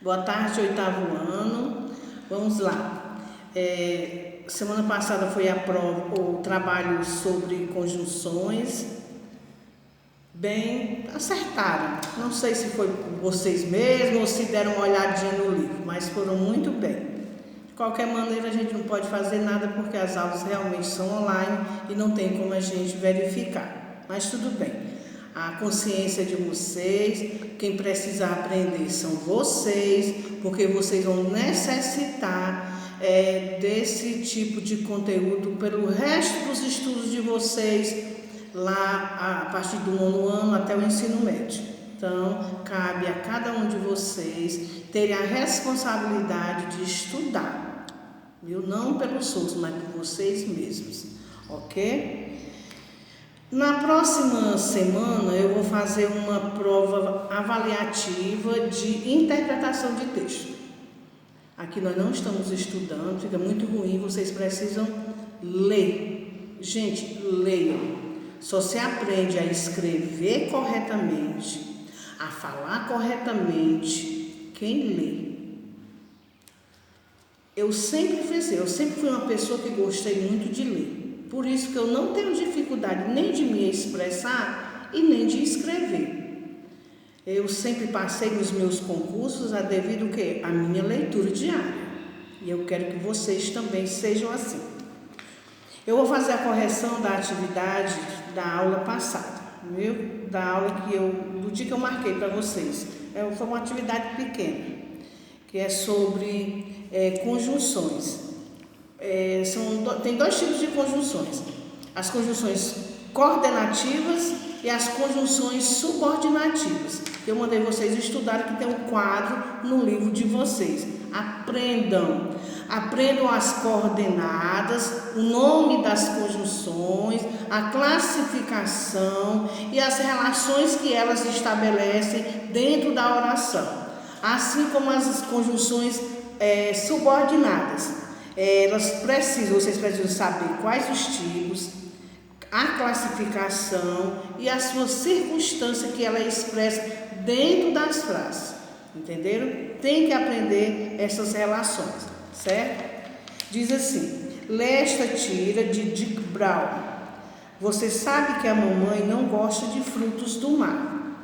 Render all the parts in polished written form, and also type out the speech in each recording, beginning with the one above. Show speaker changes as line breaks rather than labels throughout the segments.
Boa tarde, oitavo ano. Vamos lá. Semana passada foi a prova, o trabalho sobre conjunções. Bem, acertaram. Não sei se foi vocês mesmos ou se deram uma olhadinha no livro, mas foram muito bem. De qualquer maneira, a gente não pode fazer nada porque as aulas realmente são online e não tem como a gente verificar. Mas tudo bem. A consciência de vocês, quem precisa aprender são vocês, porque vocês vão necessitar desse tipo de conteúdo pelo resto dos estudos de vocês, lá a partir do 9º ano até o ensino médio. Então, cabe a cada um de vocês terem a responsabilidade de estudar, viu? Não pelos outros, mas por vocês mesmos, ok? Na próxima semana eu vou fazer uma prova avaliativa de interpretação de texto. Aqui nós não estamos estudando, fica muito ruim, vocês precisam ler. Gente, leiam. Só se aprende a escrever corretamente, a falar corretamente, quem lê. Eu sempre fui uma pessoa que gostei muito de ler. Por isso que eu não tenho dificuldade nem de me expressar e nem de escrever. Eu sempre passei nos meus concursos devido ao quê? A minha leitura diária. E eu quero que vocês também sejam assim. Eu vou fazer a correção da atividade da aula passada, viu? Da aula do dia que eu marquei para vocês. Foi uma atividade pequena, que é sobre conjunções. Tem dois tipos de conjunções: as conjunções coordenativas e as conjunções subordinativas. Eu mandei vocês estudarem, que tem um quadro no livro de vocês. Aprendam as coordenadas, o nome das conjunções, a classificação e as relações que elas estabelecem dentro da oração, assim como as conjunções subordinadas. Vocês precisam saber quais os tipos, a classificação e a sua circunstância que ela expressa dentro das frases. Entenderam? Tem que aprender essas relações, certo? Diz assim: lê esta tira de Dick Brown. Você sabe que a mamãe não gosta de frutos do mar.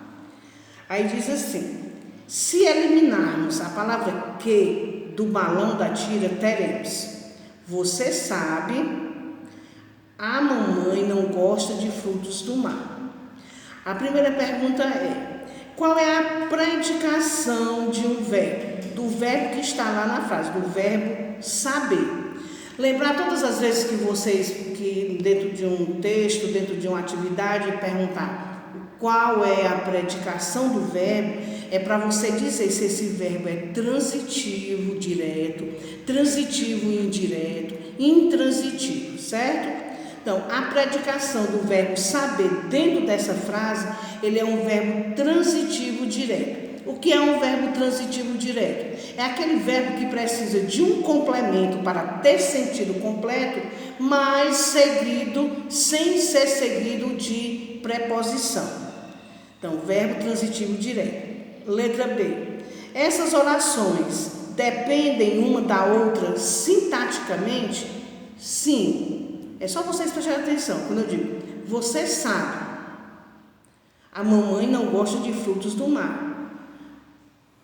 Aí diz assim: se eliminarmos a palavra que do balão da tira, teremos: você sabe, a mamãe não gosta de frutos do mar. A primeira pergunta é: qual é a predicação de um verbo? Do verbo que está lá na frase, do verbo saber. Lembrar todas as vezes que dentro de um texto, dentro de uma atividade, perguntar qual é a predicação do verbo, é para você dizer se esse verbo é transitivo direto, transitivo indireto, intransitivo, certo? Então, a predicação do verbo saber dentro dessa frase, ele é um verbo transitivo direto. O que é um verbo transitivo direto? É aquele verbo que precisa de um complemento para ter sentido completo, mas seguido, sem ser seguido de preposição. Então, verbo transitivo direto. Letra B. Essas orações dependem uma da outra sintaticamente? Sim. É só vocês prestarem atenção quando eu digo: você sabe, a mamãe não gosta de frutos do mar.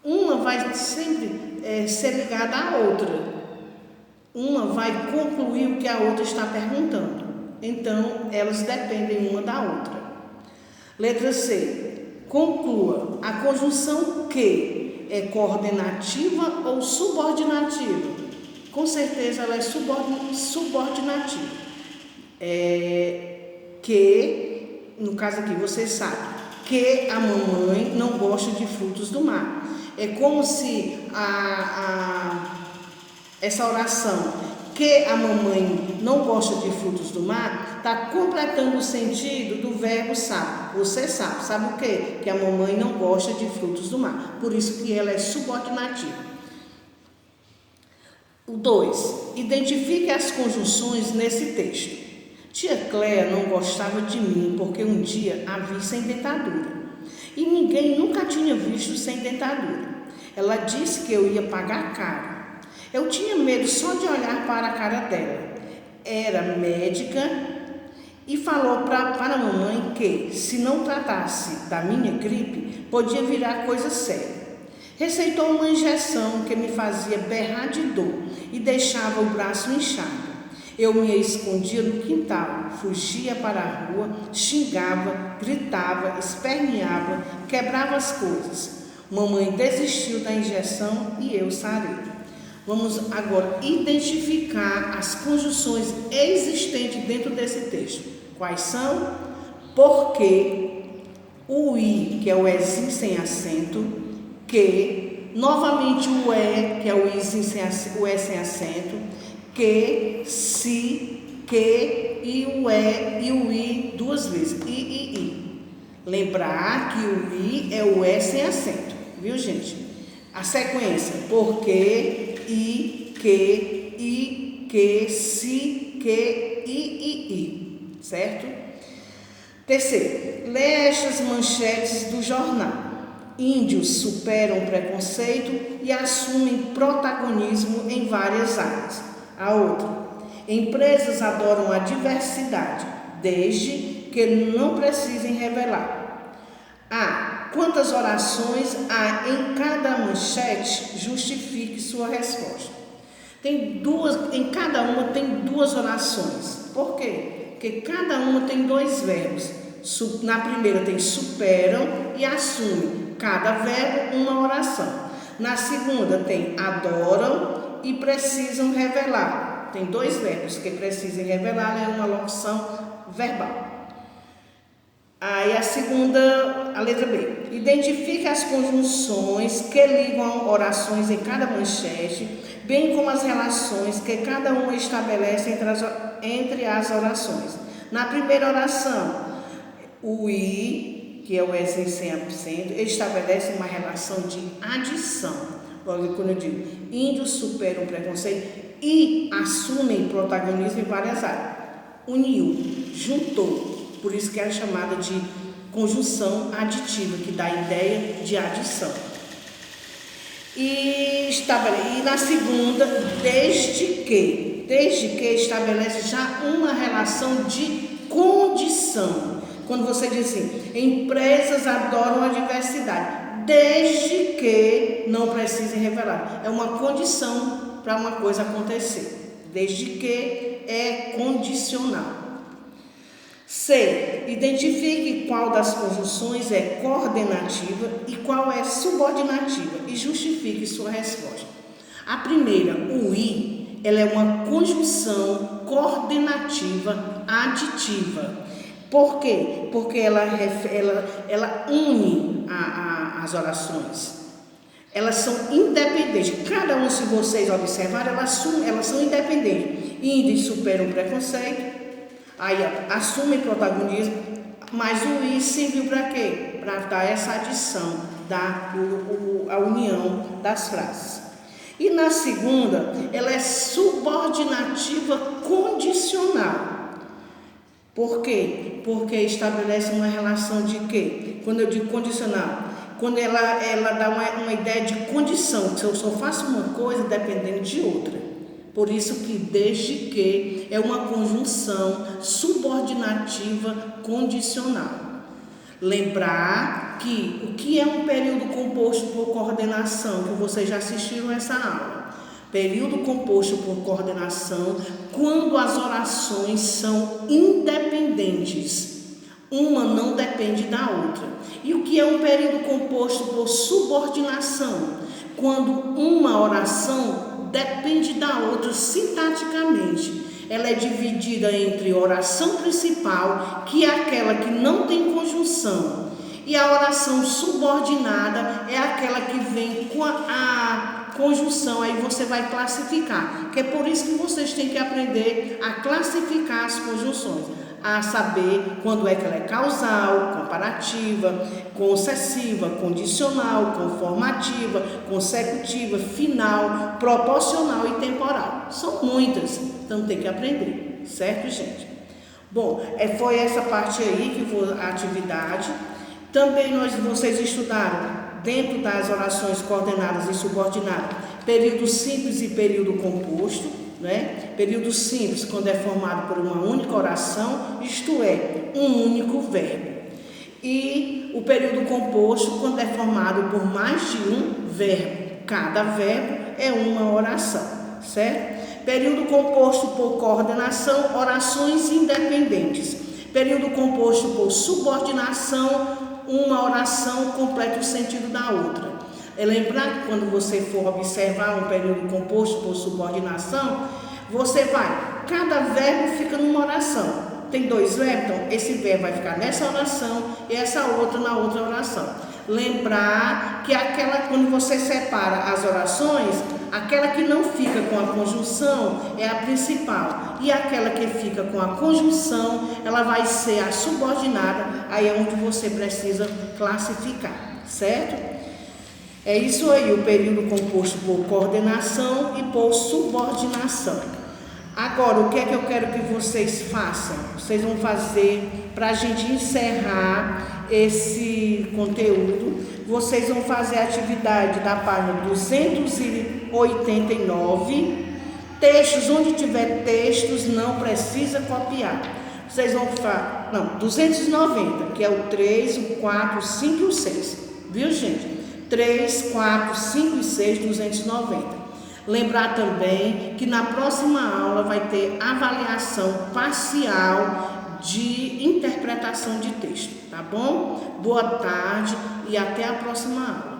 Uma vai sempre ser ligada à outra. Uma vai concluir o que a outra está perguntando. Então, elas dependem uma da outra. Letra C. Conclua. A conjunção que é coordenativa ou subordinativa? Com certeza ela é subordinativa. Que, no caso aqui, você sabe que a mamãe não gosta de frutos do mar. É como se essa oração, que a mamãe não gosta de frutos do mar, está completando o sentido do verbo sabe. Você sabe. Sabe o quê? Que a mamãe não gosta de frutos do mar. Por isso que ela é subordinativa. O 2. Identifique as conjunções nesse texto. Tia Cléia não gostava de mim porque um dia a vi sem dentadura. E ninguém nunca tinha visto sem dentadura. Ela disse que eu ia pagar caro. Eu tinha medo só de olhar para a cara dela. Era médica e falou para a mamãe que, se não tratasse da minha gripe, podia virar coisa séria. Receitou uma injeção que me fazia berrar de dor e deixava o braço inchado. Eu me escondia no quintal, fugia para a rua, xingava, gritava, esperneava, quebrava as coisas. Mamãe desistiu da injeção e eu sarei. Vamos agora identificar as conjunções existentes dentro desse texto. Quais são? Porque, o I, que é o Ezinho sem acento, que, novamente o E, que é o Izinho o E sem acento, que, se, que, e o E e o I duas vezes, I. Lembrar que o I é o E sem acento, viu, gente? A sequência, porque, I, que, se, que, I, certo? Terceiro, lê estas manchetes do jornal. Índios superam preconceito e assumem protagonismo em várias áreas. A outra, empresas adoram a diversidade, desde que não precisem revelar. A, quantas orações há em cada manchete? Justifique sua resposta. Em cada uma tem duas orações. Por quê? Porque cada uma tem dois verbos. Na primeira tem superam e assumem. Cada verbo uma oração. Na segunda tem adoram e precisam revelar. Tem dois verbos que precisam revelar, é uma locução verbal. Aí a segunda, a letra B. Identifique as conjunções que ligam orações em cada manchete, bem como as relações que cada uma estabelece entre as orações. Na primeira oração, o I, que é o Ezinho sem acento, estabelece uma relação de adição. Olha, quando eu digo índios superam o preconceito e assumem protagonismo em várias áreas. Uniu, juntou. Por isso que é chamada de conjunção aditiva, que dá a ideia de adição. E na segunda, desde que estabelece já uma relação de condição. Quando você diz assim, empresas adoram a diversidade, desde que não precisem revelar. É uma condição para uma coisa acontecer. Desde que é condicional. C. Identifique qual das conjunções é coordenativa e qual é subordinativa e justifique sua resposta. A primeira, o I, ela é uma conjunção coordenativa aditiva. Por quê? Porque ela une as orações. Elas são independentes. Cada um, se vocês observarem, elas são independentes. Índios superam o preconceito. Aí assumem protagonismo, mas o I serviu para quê? Para dar essa adição, a união das frases. E na segunda, ela é subordinativa condicional. Por quê? Porque estabelece uma relação de quê? Quando eu digo condicional, quando ela dá uma ideia de condição, que eu só faço uma coisa dependendo de outra. Por isso que desde que é uma conjunção subordinativa condicional. Lembrar que o que é um período composto por coordenação, que vocês já assistiram essa aula. Período composto por coordenação, quando as orações são independentes. Uma não depende da outra. E o que é um período composto por subordinação? Quando uma oração depende da outra sintaticamente. Ela é dividida entre oração principal, que é aquela que não tem conjunção, e a oração subordinada é aquela que vem com a conjunção. Aí você vai classificar, que é por isso que vocês têm que aprender a classificar as conjunções, a saber quando é que ela é causal, comparativa, concessiva, condicional, conformativa, consecutiva, final, proporcional e temporal. São muitas, então tem que aprender, certo, gente? Bom, foi essa parte aí que foi a atividade. Também vocês estudaram dentro das orações coordenadas e subordinadas, período simples e período composto, né? Período simples, quando é formado por uma única oração, isto é, um único verbo. E o período composto, quando é formado por mais de um verbo. Cada verbo é uma oração, certo? Período composto por coordenação, orações independentes. Período composto por subordinação, uma oração completa o sentido da outra. É lembrar que quando você for observar um período composto por subordinação, você vai, cada verbo fica numa oração. Tem dois verbos, então esse verbo vai ficar nessa oração e essa outra na outra oração. Lembrar que aquela, quando você separa as orações, aquela que não fica com a conjunção é a principal. E aquela que fica com a conjunção, ela vai ser a subordinada, aí é onde você precisa classificar, certo? É isso aí, o período composto por coordenação e por subordinação. Agora, o que é que eu quero que vocês façam? Vocês vão fazer, para a gente encerrar esse conteúdo, vocês vão fazer a atividade da página 289, textos, onde tiver textos, não precisa copiar. Vocês vão fazer, 290, que é o 3, o 4, o 5 e o 6, viu, gente? 3, 4, 5 e 6, 290. Lembrar também que na próxima aula vai ter avaliação parcial de interpretação de texto, tá bom? Boa tarde e até a próxima aula.